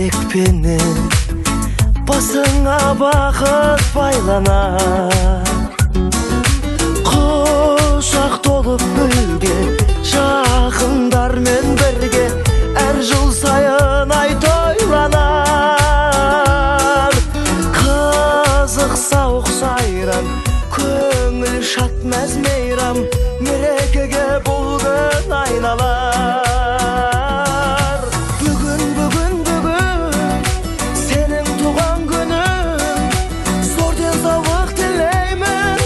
тілекпенен басыңа бақыт байланар. Құшақ толып гүлге жақындармен бірге әр жыл сайын ай тойланар. Қызық сауық сайран, көңіл шат мәз мейрам, мерекеге бұл күн айналар. Бүгін сенің туған күнің, зор денсаулық тілеймін,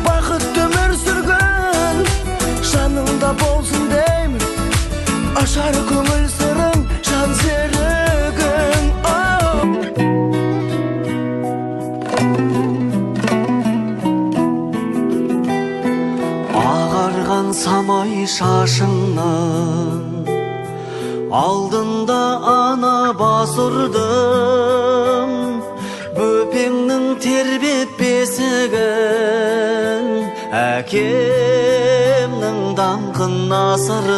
бақытты өмір сүргін, жаныңда болсын деймін, ашар көңіл сырың, жан серігің. Ағарған самай шашыңнан алдында ана бас ұрдым, бөпеңнің тербеп бесігін, әкемнің даңқын асырдым.